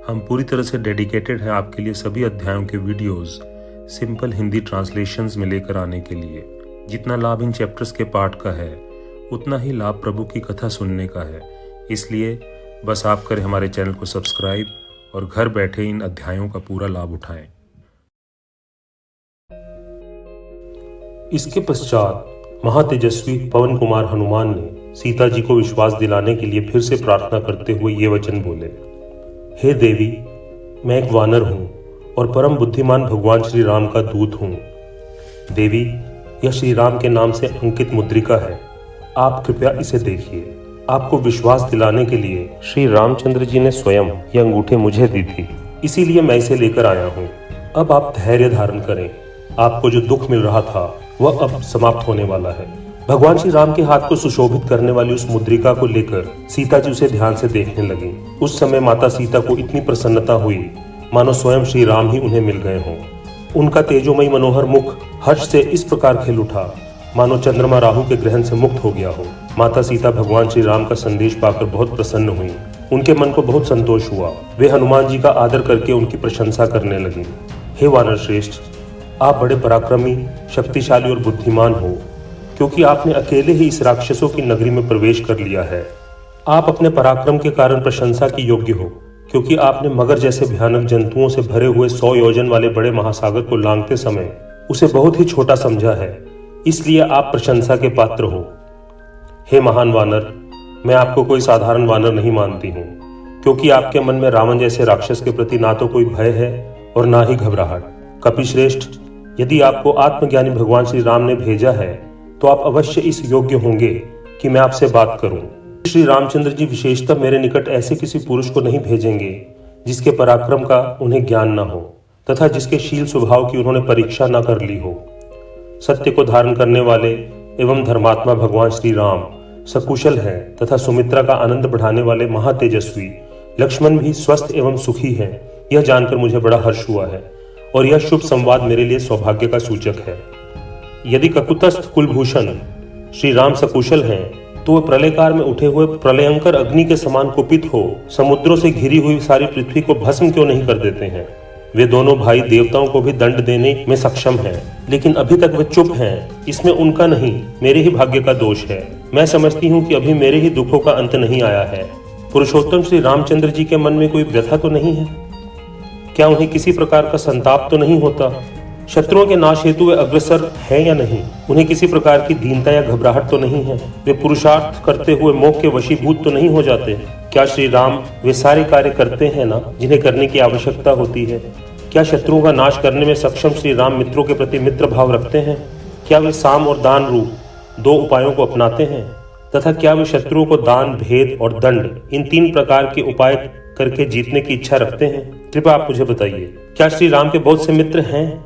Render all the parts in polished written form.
हम पूरी तरह से डेडिकेटेड हैं आपके लिए सभी अध्यायों के वीडियोस सिंपल हिंदी ट्रांसलेशंस में लेकर आने के लिए। जितना लाभ इन चैप्टर्स के पाठ का है उतना ही लाभ प्रभु की कथा सुनने का है। इसलिए बस आप करें हमारे चैनल को सब्सक्राइब और घर बैठे इन अध्यायों का पूरा लाभ उठाएं। इसके पश्चात महातेजस्वी पवन कुमार हनुमान ने सीता जी को विश्वास दिलाने के लिए फिर से प्रार्थना करते हुए ये वचन बोले। हे देवी, मैं एक वानर हूँ और परम बुद्धिमान भगवान श्री राम का दूत हूँ। देवी, यह श्री राम के नाम से अंकित मुद्रिका है, आप कृपया इसे देखिए। आपको विश्वास दिलाने के लिए श्री रामचंद्र जी ने स्वयं यह अंगूठी मुझे दी थी, इसीलिए मैं इसे लेकर आया हूँ। अब आप धैर्य धारण करें। आपको जो दुख मिल रहा था वह अब समाप्त होने वाला है। भगवान श्री राम के हाथ को सुशोभित करने वाली उस मुद्रिका को लेकर सीता जी उसे ध्यान से देखने लगी। उस समय माता सीता को इतनी प्रसन्नता हुई मानो स्वयं श्री राम ही उन्हें मिल गए हों। उनका तेजोमयी मनोहर मुख हर्ष से इस प्रकार खिल उठा मानो चंद्रमा राहु के ग्रहण से मुक्त हो गया हो। माता सीता भगवान श्री राम का संदेश पाकर बहुत प्रसन्न हुई। उनके मन को बहुत संतोष हुआ। वे हनुमान जी का आदर करके उनकी प्रशंसा करने लगी। हे वानर श्रेष्ठ, आप बड़े पराक्रमी, शक्तिशाली और बुद्धिमान हो, क्योंकि आपने अकेले ही इस राक्षसों की नगरी में प्रवेश कर लिया है। आप अपने पराक्रम के कारण प्रशंसा की योग्य हो, क्योंकि आपने मगर जैसे भयानक जंतुओं से भरे हुए 100 योजन वाले बड़े महासागर को लांघते समय उसे बहुत ही छोटा समझा है, इसलिए आप प्रशंसा के पात्र हो। हे महान वानर, मैं आपको कोई साधारण वानर नहीं मानती हूँ, क्योंकि आपके मन में रावण जैसे राक्षस के प्रति ना तो कोई भय है और ना ही घबराहट। कपिश्रेष्ठ, यदि आपको आत्मज्ञानी भगवान श्री राम ने भेजा है तो आप अवश्य इस योग्य होंगे कि मैं आपसे बात करूं। श्री रामचंद्र जी विशेषतः मेरे निकट ऐसे किसी पुरुष को नहीं भेजेंगे जिसके पराक्रम का उन्हें ज्ञान न हो तथा जिसके शील स्वभाव की उन्होंने परीक्षा न कर ली हो। सत्य को धारण करने वाले एवं धर्मात्मा भगवान श्री राम सकुशल हैं तथा सुमित्रा का आनंद बढ़ाने वाले महातेजस्वी लक्ष्मण भी स्वस्थ एवं सुखी हैं। यह जानकर मुझे बड़ा हर्ष हुआ है और यह शुभ संवाद मेरे लिए सौभाग्य का सूचक है। यदि ककुतस्थ कुलभूषण श्री राम सकुशल हैं, तो वह प्रलयकाल में उठे हुए प्रलयंकर अग्नि के समान कुपित हो समुद्रों से घिरी हुई सारी पृथ्वी को भस्म क्यों नहीं कर देते हैं। वे दोनों भाई देवताओं को भी दंड देने में सक्षम हैं, लेकिन अभी तक वे चुप हैं। इसमें उनका नहीं, मेरे ही भाग्य का दोष है। मैं समझती हूँ कि अभी मेरे ही दुखों का अंत नहीं आया है। पुरुषोत्तम श्री रामचंद्र जी के मन में कोई व्यथा तो नहीं है? क्या उन्हें किसी प्रकार का संताप तो नहीं होता? शत्रुओं के नाश हेतु वे अग्रसर हैं या नहीं? उन्हें किसी प्रकार की दीनता या घबराहट तो नहीं है? वे पुरुषार्थ करते हुए मोह के वशीभूत तो नहीं हो जाते? क्या श्री राम वे सारे कार्य करते हैं ना जिन्हें करने की आवश्यकता होती है? क्या शत्रुओं का नाश करने में सक्षम श्री राम मित्रों के प्रति मित्र भाव रखते हैं? क्या वे साम और दान रूप 2 उपायों को अपनाते हैं? तथा क्या वे शत्रुओं को दान, भेद और दंड, इन 3 प्रकार के उपाय करके जीतने की इच्छा रखते हैं? कृपया आप मुझे बताइए। क्या श्री राम के बहुत से मित्र हैं?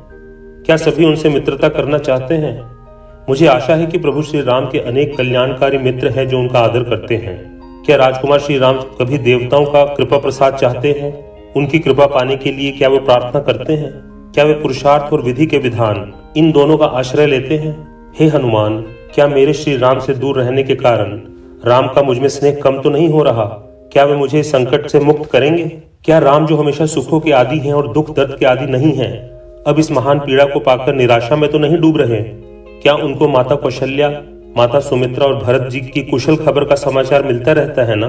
क्या सभी उनसे मित्रता करना चाहते हैं? मुझे आशा है कि प्रभु श्री राम के अनेक कल्याणकारी मित्र हैं जो उनका आदर करते हैं। क्या राजकुमार श्री राम कभी देवताओं का कृपा प्रसाद चाहते हैं? उनकी कृपा पाने के लिए क्या वे प्रार्थना करते हैं? क्या वे पुरुषार्थ और विधि के विधान, इन दोनों का आश्रय लेते हैं? हे हनुमान, क्या मेरे श्री राम से दूर रहने के कारण राम का मुझ में स्नेह कम तो नहीं हो रहा? क्या वे मुझे इस संकट से मुक्त करेंगे? क्या राम जो हमेशा सुखों के आदि हैं और दुख दर्द के आदि नहीं हैं, अब इस महान पीड़ा को पाकर निराशा में तो नहीं डूब रहे? क्या उनको माता कौशल्या, माता सुमित्रा और भरत जी की कुशल खबर का समाचार मिलता रहता है ना?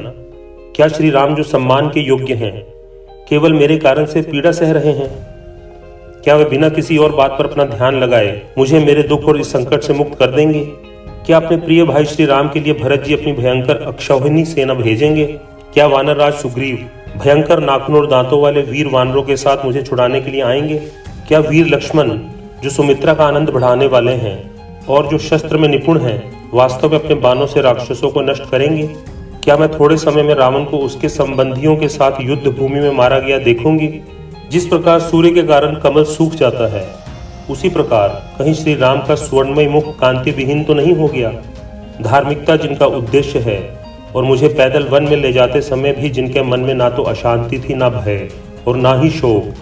क्या श्री राम जो सम्मान के योग्य हैं केवल मेरे कारण से पीड़ा सह रहे हैं? क्या वे बिना किसी और बात पर अपना ध्यान लगाए मुझे मेरे दुख और इस संकट से मुक्त कर देंगे? क्या अपने प्रिय भाई श्री राम के लिए भरत जी अपनी भयंकर अक्षौहिणी सेना भेजेंगे? क्या वानर राज सुग्रीव भयंकर नाखून और दांतों वाले वीर वानरों के साथ मुझे छुड़ाने के लिए आएंगे? क्या वीर लक्ष्मण जो सुमित्रा का आनंद बढ़ाने वाले हैं और जो शस्त्र में निपुण हैं, वास्तव में अपने बाणों से राक्षसों को नष्ट करेंगे? क्या मैं थोड़े समय में रावण को उसके संबंधियों के साथ युद्ध भूमि में मारा गया देखूंगी? जिस प्रकार सूर्य के कारण कमल सूख जाता है, उसी प्रकार कहीं श्री राम का स्वर्णमय मुख कांति विहीन तो नहीं हो गया? धार्मिकता जिनका उद्देश्य है और मुझे पैदल वन में ले जाते समय भी जिनके मन में ना तो अशांति थी, ना भय और ना ही शोक,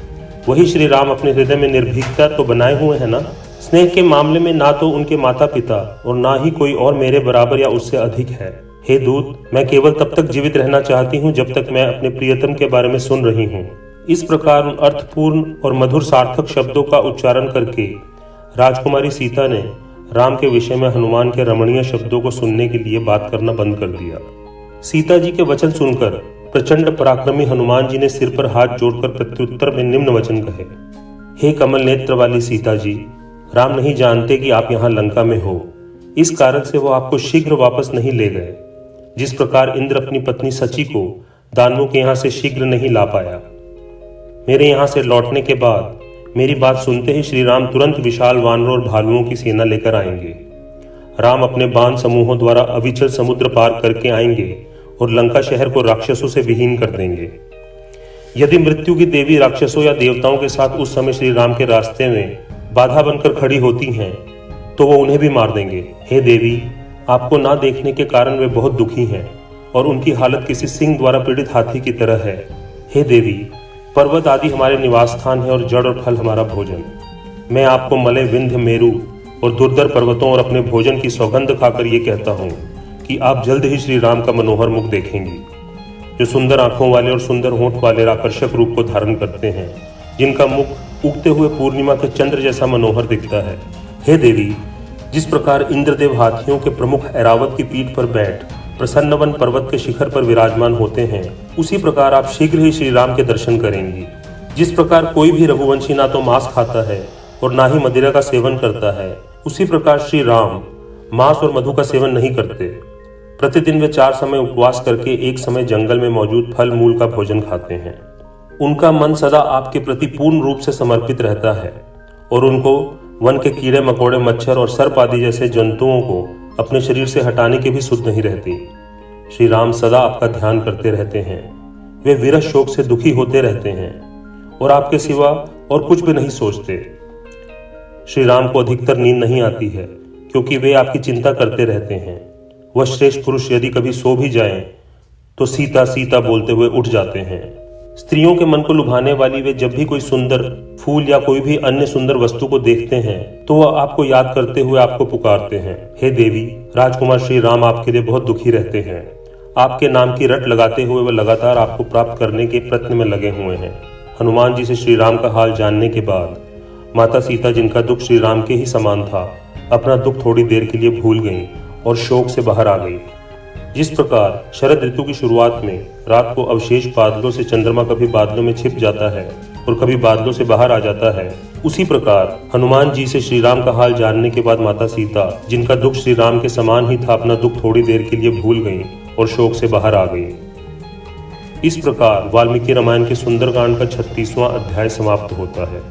वही श्री राम अपने हृदय में निर्भीकता तो बनाए हुए हैं ना? स्नेह के मामले में ना तो उनके माता पिता और ना ही कोई और मेरे बराबर या उससे अधिक है। हे दूत, मैं केवल तब तक जीवित रहना चाहती हूँ जब तक मैं अपने प्रियतम के बारे में सुन रही हूँ। इस प्रकार उन अर्थपूर्ण और मधुर सार्थक शब्दों का उच्चारण करके राजकुमारी सीता ने राम के विषय में हनुमान के रमणीय शब्दों को सुनने के लिए बात करना बंद कर दिया। सीता जी के वचन सुनकर प्रचंड पराक्रमी हनुमान जी ने सिर पर हाथ जोड़कर प्रत्युत्तर में निम्न वचन कहे। हे कमल नेत्र वाली सीता जी, राम नहीं जानते कि आप यहाँ लंका में हो, इस कारण से वो आपको शीघ्र वापस नहीं ले गए। जिस प्रकार इंद्र अपनी पत्नी सची को दानवों के यहाँ से शीघ्र नहीं ला पाया। मेरे यहाँ से लौटने के बाद मेरी बात सुनते ही श्री राम तुरंत विशाल वानरों और भालुओं की सेना लेकर आएंगे। राम अपने बाण समूहों द्वारा अविचल समुद्र पार करके आएंगे और लंका शहर को राक्षसों से विहीन कर देंगे। यदि मृत्यु की देवी राक्षसों या देवताओं के साथ उस समय श्री राम के रास्ते में बाधा बनकर खड़ी होती हैं तो वो उन्हें भी मार देंगे। हे देवी, आपको ना देखने के कारण वे बहुत दुखी हैं और उनकी हालत किसी सिंह द्वारा पीड़ित हाथी की तरह है। हे देवी, पर्वत आदि हमारे निवास स्थान है और जड़ और फल हमारा भोजन। मैं आपको मलय, विंध्य, मेरु और दुर्धर पर्वतों और अपने भोजन की सौगंध खाकर ये कहता हूँ कि आप जल्द ही श्री राम का मनोहर मुख देखेंगी, जो सुंदर आंखों वाले और सुंदर होंठ वाले आकर्षक रूप को धारण करते हैं, जिनका मुख उगते हुए पूर्णिमा के चंद्र जैसा मनोहर दिखता है। हे देवी, जिस प्रकार इंद्रदेव हाथियों के प्रमुख ऐरावत की पीठ पर बैठ प्रसन्नवन पर्वत के शिखर पर विराजमान होते हैं, उसी प्रकार आप शीघ्र ही श्री राम के दर्शन करेंगी। जिस प्रकार कोई भी रघुवंशी ना तो मांस खाता है और ना ही मदिरा का सेवन करता है, उसी प्रकार श्री राम मांस और मधु का सेवन नहीं करते। प्रतिदिन वे 4 समय उपवास करके एक समय जंगल में मौजूद फल मूल का भोजन खाते हैं। उनका मन सदा आपके प्रति पूर्ण रूप से समर्पित रहता है और उनको वन के कीड़े मकोड़े, मच्छर और सर्प आदि जैसे जंतुओं को अपने शरीर से हटाने की भी सुध नहीं रहती। श्री राम सदा आपका ध्यान करते रहते हैं। वे विरह शोक से दुखी होते रहते हैं और आपके सिवा और कुछ भी नहीं सोचते। श्री राम को अधिकतर नींद नहीं आती है क्योंकि वे आपकी चिंता करते रहते हैं। वह श्रेष्ठ पुरुष यदि कभी सो भी जाएं तो सीता सीता बोलते हुए उठ जाते हैं। स्त्रियों के मन को लुभाने वाली वे जब भी कोई सुंदर फूल या कोई भी अन्य सुंदर वस्तु को देखते हैं तो वह आपको याद करते हुए आपको पुकारते हैं। हे देवी, राजकुमार श्री राम आपके लिए बहुत दुखी रहते हैं। आपके नाम की रट लगाते हुए वह लगातार आपको प्राप्त करने के प्रयत्न में लगे हुए हैं। हनुमान जी से श्री राम का हाल जानने के बाद माता सीता, जिनका दुख श्री राम के ही समान था, अपना दुख थोड़ी देर के लिए भूल गईं और शोक से बाहर आ गई। जिस प्रकार शरद ऋतु की शुरुआत में रात को अवशेष बादलों से चंद्रमा कभी बादलों में छिप जाता है और कभी बादलों से बाहर आ जाता है, उसी प्रकार हनुमान जी से श्री राम का हाल जानने के बाद माता सीता, जिनका दुख श्री राम के समान ही था, अपना दुख थोड़ी देर के लिए भूल गईं और शोक से बाहर आ गईं। इस प्रकार वाल्मीकि रामायण के सुंदरकांड का 36वां अध्याय समाप्त होता है।